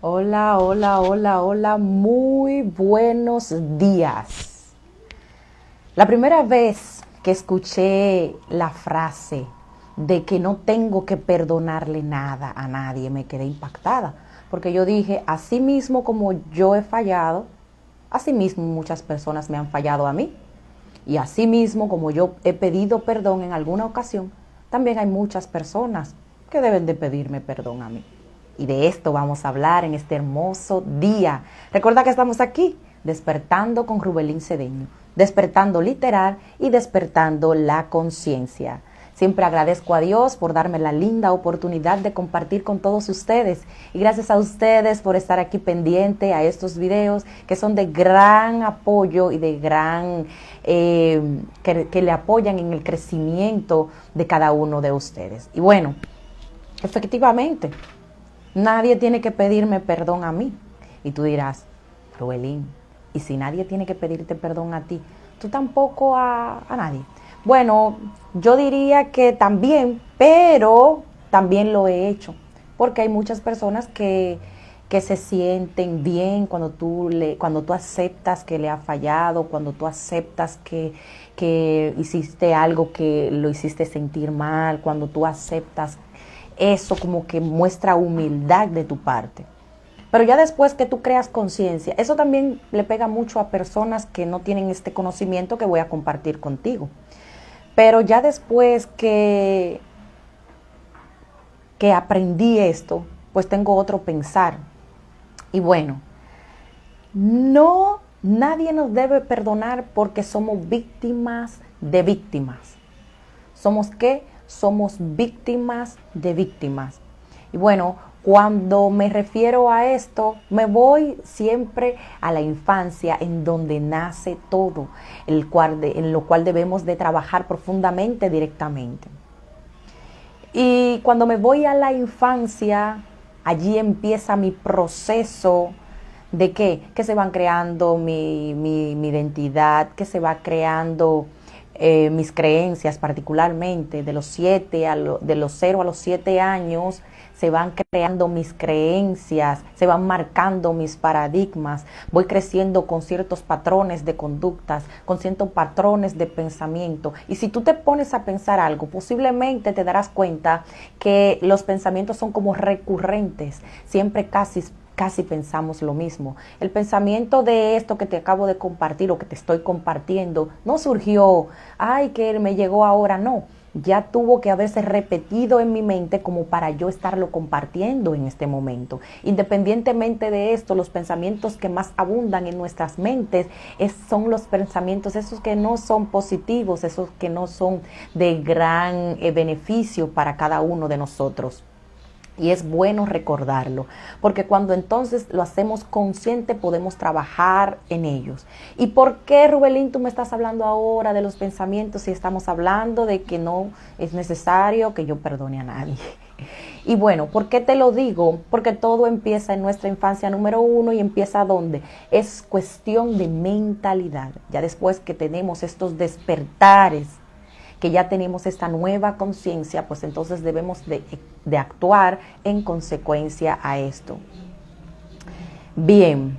Hola, hola, hola, hola, muy buenos días. La primera vez que escuché la frase de que no tengo que perdonarle nada a nadie, me quedé impactada, porque yo dije, así mismo como yo he fallado, así mismo muchas personas me han fallado a mí. Y así mismo como yo he pedido perdón en alguna ocasión, también hay muchas personas que deben de pedirme perdón a mí. Y de esto vamos a hablar en este hermoso día. Recuerda que estamos aquí, despertando con Rubelín Cedeño, despertando literal y despertando la conciencia. Siempre agradezco a Dios por darme la linda oportunidad de compartir con todos ustedes. Y gracias a ustedes por estar aquí pendiente a estos videos que son de gran apoyo y de gran que le apoyan en el crecimiento de cada uno de ustedes. Y bueno, efectivamente, nadie tiene que pedirme perdón a mí. Y tú dirás, Ruelín, ¿y si nadie tiene que pedirte perdón a ti? Tú tampoco a nadie. Bueno, yo diría que también, pero también lo he hecho. Porque hay muchas personas que se sienten bien cuando tú aceptas que le ha fallado, cuando tú aceptas que hiciste algo que lo hiciste sentir mal, cuando tú aceptas eso como que muestra humildad de tu parte. Pero ya después que tú creas conciencia, eso también le pega mucho a personas que no tienen este conocimiento que voy a compartir contigo. Pero ya después que aprendí esto, pues tengo otro pensar. Y bueno, no, nadie nos debe perdonar porque somos víctimas de víctimas. ¿Somos qué? Somos víctimas de víctimas. Y bueno, cuando me refiero a esto, me voy siempre a la infancia, en donde nace todo, en lo cual debemos de trabajar profundamente directamente. Y cuando me voy a la infancia, allí empieza mi proceso de qué, que se van creando mi identidad, que se va creando mis creencias, particularmente de los 0 a los 7 años, se van creando mis creencias, se van marcando mis paradigmas, voy creciendo con ciertos patrones de conductas, con ciertos patrones de pensamiento. Y si tú te pones a pensar algo, posiblemente te darás cuenta que los pensamientos son como recurrentes, siempre casi pensamos lo mismo. El pensamiento de esto que te acabo de compartir o que te estoy compartiendo no surgió, ay, que me llegó ahora, no. Ya tuvo que haberse repetido en mi mente como para yo estarlo compartiendo en este momento. Independientemente de esto, los pensamientos que más abundan en nuestras mentes son los pensamientos esos que no son positivos, esos que no son de gran beneficio para cada uno de nosotros. Y es bueno recordarlo, porque cuando entonces lo hacemos consciente podemos trabajar en ellos. ¿Y por qué, Rubelín, tú me estás hablando ahora de los pensamientos si estamos hablando de que no es necesario que yo perdone a nadie? Y bueno, ¿por qué te lo digo? Porque todo empieza en nuestra infancia número 1 y empieza ¿dónde? Es cuestión de mentalidad. Ya después que tenemos estos despertares, que ya tenemos esta nueva conciencia, pues entonces debemos de actuar en consecuencia a esto. Bien,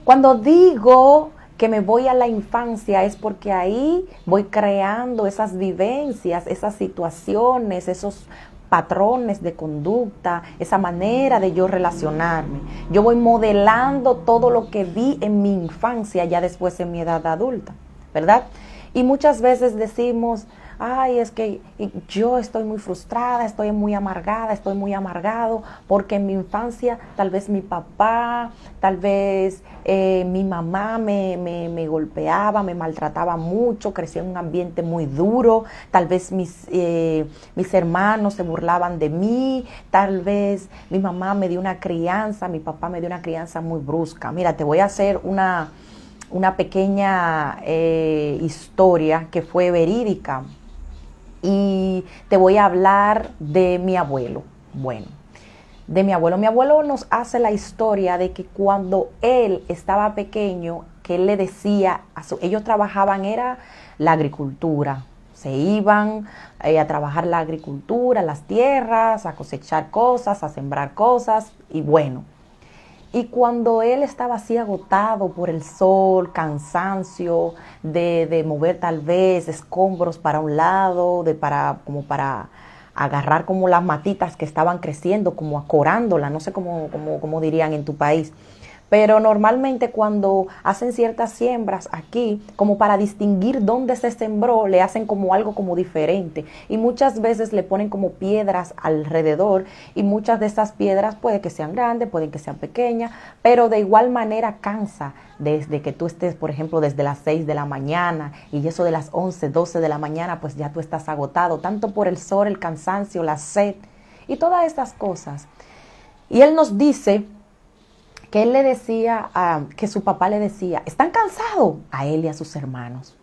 cuando digo que me voy a la infancia es porque ahí voy creando esas vivencias, esas situaciones, esos patrones de conducta, esa manera de yo relacionarme. Yo voy modelando todo lo que vi en mi infancia ya después en mi edad adulta, ¿verdad? Y muchas veces decimos, ay, es que yo estoy muy frustrada, estoy muy amargada, estoy muy amargado, porque en mi infancia tal vez mi papá, tal vez mi mamá me golpeaba, me maltrataba mucho, crecí en un ambiente muy duro, tal vez mis hermanos se burlaban de mí, tal vez mi mamá me dio una crianza, mi papá me dio una crianza muy brusca. Mira, te voy a hacer una pequeña historia que fue verídica y te voy a hablar de mi abuelo. Bueno, de mi abuelo nos hace la historia de que cuando él estaba pequeño, que él le decía, ellos trabajaban, era la agricultura, se iban a trabajar la agricultura, las tierras, a cosechar cosas, a sembrar cosas y bueno. Y cuando él estaba así agotado por el sol, cansancio, de mover tal vez escombros para un lado, como para agarrar como las matitas que estaban creciendo, como acorándola, no sé cómo dirían en tu país. Pero normalmente cuando hacen ciertas siembras aquí, como para distinguir dónde se sembró, le hacen como algo como diferente. Y muchas veces le ponen como piedras alrededor y muchas de esas piedras puede que sean grandes, pueden que sean pequeñas, pero de igual manera cansa desde que tú estés, por ejemplo, desde las 6 de la mañana y eso de las 11, 12 de la mañana, pues ya tú estás agotado, tanto por el sol, el cansancio, la sed y todas estas cosas. Y él nos dice que él le decía, que su papá le decía, ¿están cansados? A él y a sus hermanos.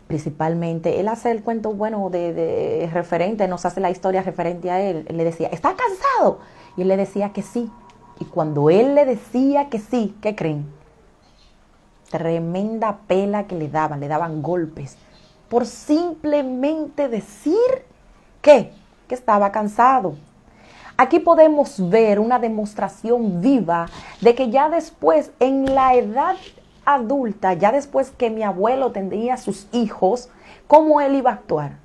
Principalmente, él hace el cuento, bueno, de referente, nos hace la historia referente a él. Él le decía, ¿está cansado? Y él le decía que sí. Y cuando él le decía que sí, ¿qué creen? Tremenda pela que le daban golpes, por simplemente decir que estaba cansado. Aquí podemos ver una demostración viva de que ya después, en la edad adulta, ya después que mi abuelo tendría sus hijos, ¿cómo él iba a actuar?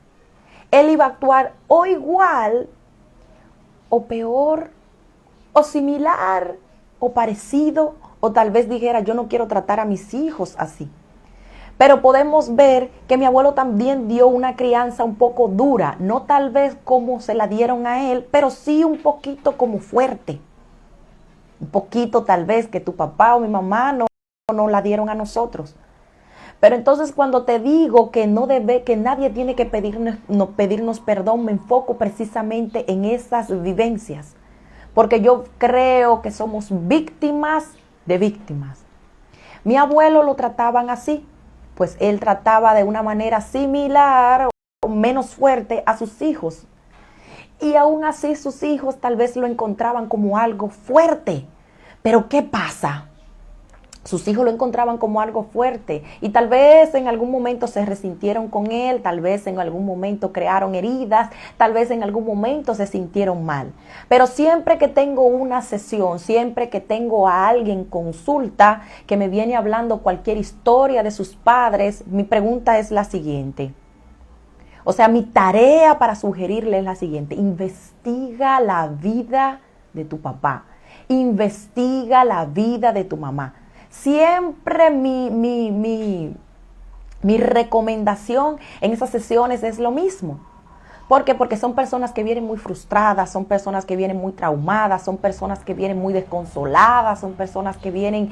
Él iba a actuar o igual, o peor, o similar, o parecido, o tal vez dijera, yo no quiero tratar a mis hijos así. Pero podemos ver que mi abuelo también dio una crianza un poco dura, no tal vez como se la dieron a él, pero sí un poquito como fuerte. Un poquito tal vez que tu papá o mi mamá no la dieron a nosotros. Pero entonces cuando te digo que que nadie tiene que pedirnos perdón, me enfoco precisamente en esas vivencias. Porque yo creo que somos víctimas de víctimas. Mi abuelo lo trataban así. Pues él trataba de una manera similar o menos fuerte a sus hijos. Y aún así sus hijos tal vez lo encontraban como algo fuerte. Pero ¿qué pasa? Sus hijos lo encontraban como algo fuerte y tal vez en algún momento se resintieron con él, tal vez en algún momento crearon heridas, tal vez en algún momento se sintieron mal. Pero siempre que tengo una sesión, siempre que tengo a alguien consulta que me viene hablando cualquier historia de sus padres, mi pregunta es la siguiente. O sea, mi tarea para sugerirle es la siguiente: investiga la vida de tu papá, investiga la vida de tu mamá. Siempre mi recomendación en esas sesiones es lo mismo. ¿Por qué? Porque son personas que vienen muy frustradas, son personas que vienen muy traumadas, son personas que vienen muy desconsoladas, son personas que vienen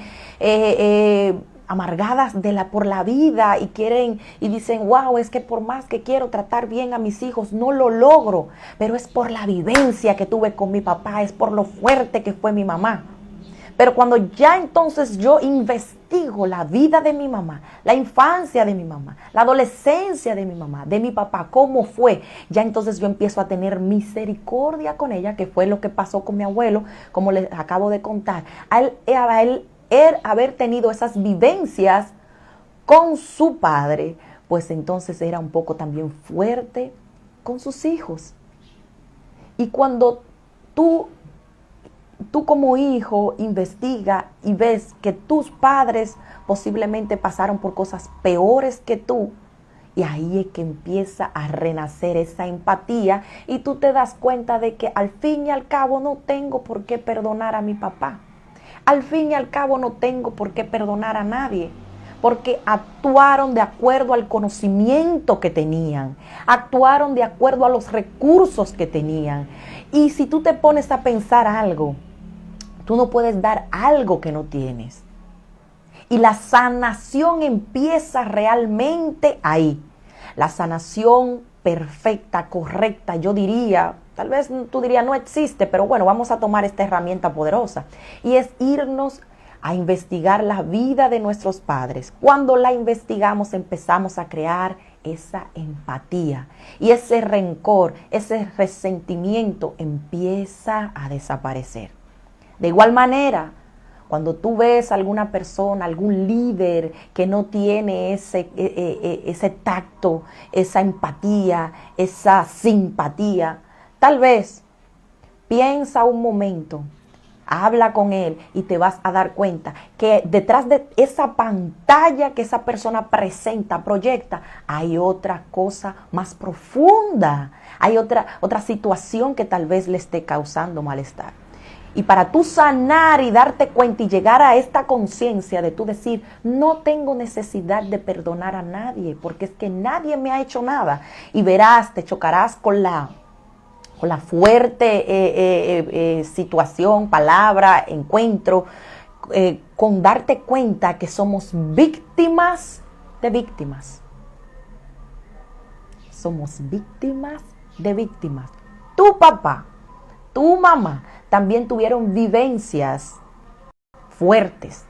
amargadas por la vida y quieren y dicen, wow, es que por más que quiero tratar bien a mis hijos, no lo logro, pero es por la vivencia que tuve con mi papá, es por lo fuerte que fue mi mamá. Pero cuando ya entonces yo investigo la vida de mi mamá, la infancia de mi mamá, la adolescencia de mi mamá, de mi papá, cómo fue, ya entonces yo empiezo a tener misericordia con ella, que fue lo que pasó con mi abuelo, como les acabo de contar. A él haber tenido esas vivencias con su padre, pues entonces era un poco también fuerte con sus hijos. Y cuando tú como hijo investiga y ves que tus padres posiblemente pasaron por cosas peores que tú, y ahí es que empieza a renacer esa empatía y tú te das cuenta de que al fin y al cabo no tengo por qué perdonar a mi papá. Al fin y al cabo no tengo por qué perdonar a nadie, porque actuaron de acuerdo al conocimiento que tenían, actuaron de acuerdo a los recursos que tenían. Y si tú te pones a pensar algo, tú no puedes dar algo que no tienes. Y la sanación empieza realmente ahí. La sanación perfecta, correcta, yo diría, tal vez tú dirías no existe, pero bueno, vamos a tomar esta herramienta poderosa. Y es irnos a investigar la vida de nuestros padres. Cuando la investigamos empezamos a crear esa empatía y ese rencor, ese resentimiento empieza a desaparecer. De igual manera, cuando tú ves a alguna persona, algún líder que no tiene ese tacto, esa empatía, esa simpatía, tal vez piensa un momento Habla con él y te vas a dar cuenta que detrás de esa pantalla que esa persona presenta, proyecta, hay otra cosa más profunda. Hay otra situación que tal vez le esté causando malestar. Y para tú sanar y darte cuenta y llegar a esta conciencia de tú decir, no tengo necesidad de perdonar a nadie, porque es que nadie me ha hecho nada. Y verás, te chocarás con la fuerte situación, palabra, encuentro, con darte cuenta que somos víctimas de víctimas. Somos víctimas de víctimas. Tu papá, tu mamá también tuvieron vivencias fuertes.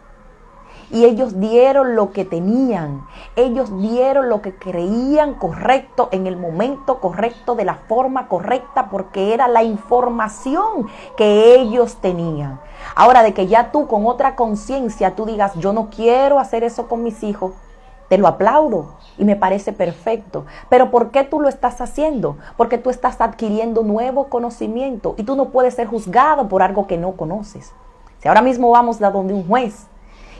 Y ellos dieron lo que tenían, ellos dieron lo que creían correcto en el momento correcto, de la forma correcta, porque era la información que ellos tenían. Ahora, de que ya tú con otra conciencia tú digas, yo no quiero hacer eso con mis hijos, te lo aplaudo y me parece perfecto. Pero ¿por qué tú lo estás haciendo? Porque tú estás adquiriendo nuevo conocimiento y tú no puedes ser juzgado por algo que no conoces. Si ahora mismo vamos a donde un juez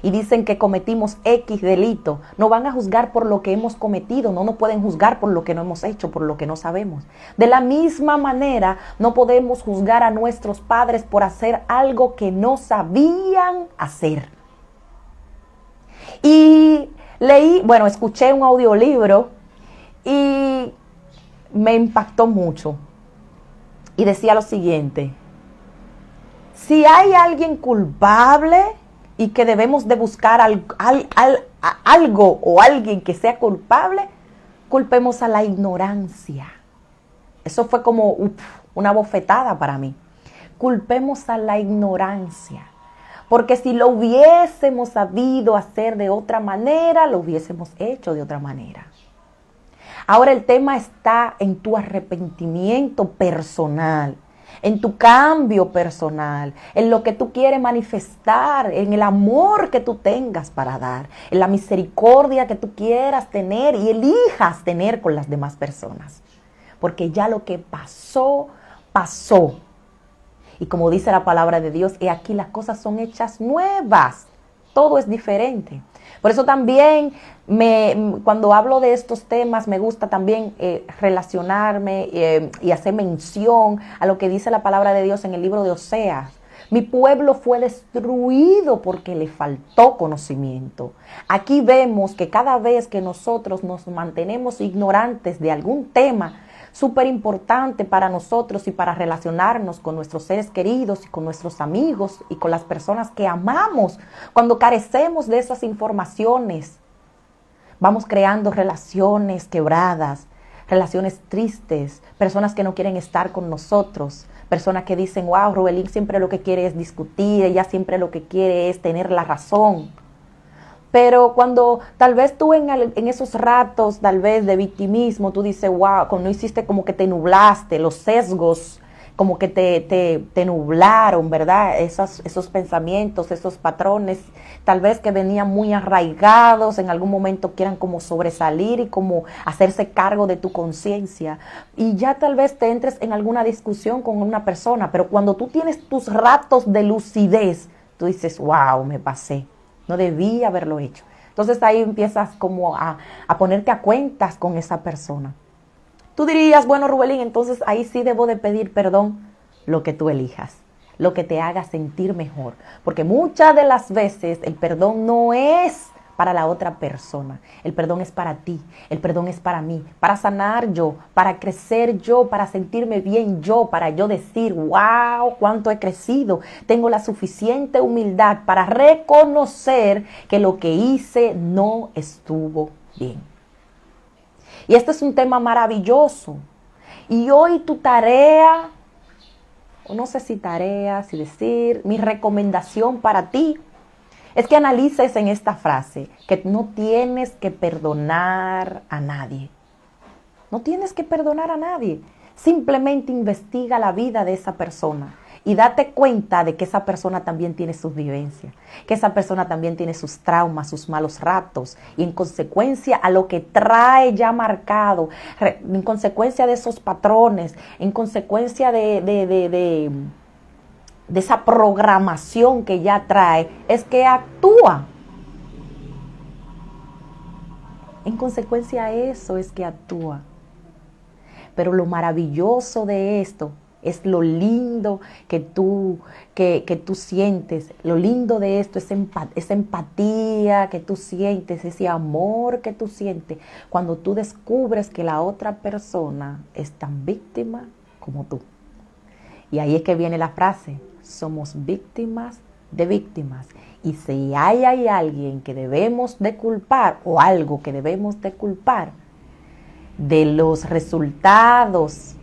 y dicen que cometimos X delito, no van a juzgar por lo que hemos cometido, no nos pueden juzgar por lo que no hemos hecho, por lo que no sabemos. De la misma manera, no podemos juzgar a nuestros padres por hacer algo que no sabían hacer. Y escuché un audiolibro y me impactó mucho. Y decía lo siguiente: si hay alguien culpable y que debemos de buscar algo o alguien que sea culpable, culpemos a la ignorancia. Eso fue como una bofetada para mí. Culpemos a la ignorancia. Porque si lo hubiésemos sabido hacer de otra manera, lo hubiésemos hecho de otra manera. Ahora el tema está en tu arrepentimiento personal, en tu cambio personal, en lo que tú quieres manifestar, en el amor que tú tengas para dar, en la misericordia que tú quieras tener y elijas tener con las demás personas. Porque ya lo que pasó, pasó. Y como dice la palabra de Dios, y aquí las cosas son hechas nuevas. Todo es diferente. Por eso también cuando hablo de estos temas me gusta también relacionarme y hacer mención a lo que dice la palabra de Dios en el libro de Oseas. Mi pueblo fue destruido porque le faltó conocimiento. Aquí vemos que cada vez que nosotros nos mantenemos ignorantes de algún tema súper importante para nosotros y para relacionarnos con nuestros seres queridos y con nuestros amigos y con las personas que amamos, cuando carecemos de esas informaciones, vamos creando relaciones quebradas, relaciones tristes, personas que no quieren estar con nosotros, personas que dicen, wow, Rubelín siempre lo que quiere es discutir, ella siempre lo que quiere es tener la razón. Pero cuando tal vez tú en esos ratos tal vez de victimismo, tú dices, wow, cuando hiciste como que te nublaste, los sesgos como que te nublaron, ¿verdad? Esos pensamientos, esos patrones, tal vez que venían muy arraigados, en algún momento quieran como sobresalir y como hacerse cargo de tu conciencia. Y ya tal vez te entres en alguna discusión con una persona, pero cuando tú tienes tus ratos de lucidez, tú dices, wow, me pasé. No debía haberlo hecho. Entonces ahí empiezas como a ponerte a cuentas con esa persona. Tú dirías, bueno, Rubelín, entonces ahí sí debo de pedir perdón. Lo que tú elijas, lo que te haga sentir mejor. Porque muchas de las veces el perdón no es para la otra persona. El perdón es para ti, el perdón es para mí, para sanar yo, para crecer yo, para sentirme bien yo, para yo decir, wow, cuánto he crecido. Tengo la suficiente humildad para reconocer que lo que hice no estuvo bien. Y este es un tema maravilloso. Y hoy tu tarea, o no sé si tarea, si decir, mi recomendación para ti, es que analices en esta frase que no tienes que perdonar a nadie. No tienes que perdonar a nadie. Simplemente investiga la vida de esa persona y date cuenta de que esa persona también tiene sus vivencias, que esa persona también tiene sus traumas, sus malos ratos y en consecuencia a lo que trae ya marcado, en consecuencia de esos patrones, en consecuencia de de esa programación que ya trae, es que actúa. En consecuencia, eso es que actúa. Pero lo maravilloso de esto es lo lindo que tú sientes. Lo lindo de esto es esa empatía que tú sientes, ese amor que tú sientes cuando tú descubres que la otra persona es tan víctima como tú. Y ahí es que viene la frase: somos víctimas de víctimas. Y si hay alguien que debemos de culpar o algo que debemos de culpar de los resultados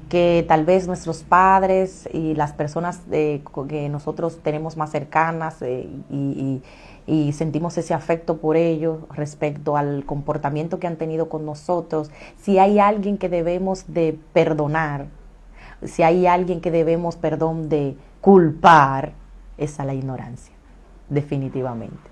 que tal vez nuestros padres y las personas que nosotros tenemos más cercanas y sentimos ese afecto por ellos respecto al comportamiento que han tenido con nosotros, si hay alguien que debemos de perdonar, si hay alguien que debemos, de culpar, es a la ignorancia, definitivamente.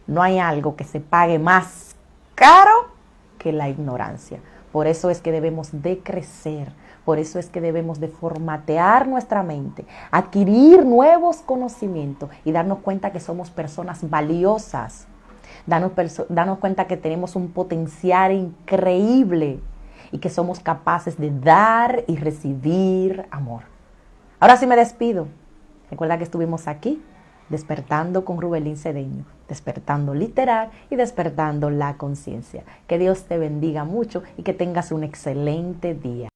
No hay algo que se pague más caro que la ignorancia. Por eso es que debemos de crecer, por eso es que debemos de formatear nuestra mente, adquirir nuevos conocimientos y darnos cuenta que somos personas valiosas, darnos cuenta que tenemos un potencial increíble y que somos capaces de dar y recibir amor. Ahora sí me despido. Recuerda que estuvimos aquí despertando con Rubelín Cedeño, despertando literal y despertando la conciencia. Que Dios te bendiga mucho y que tengas un excelente día.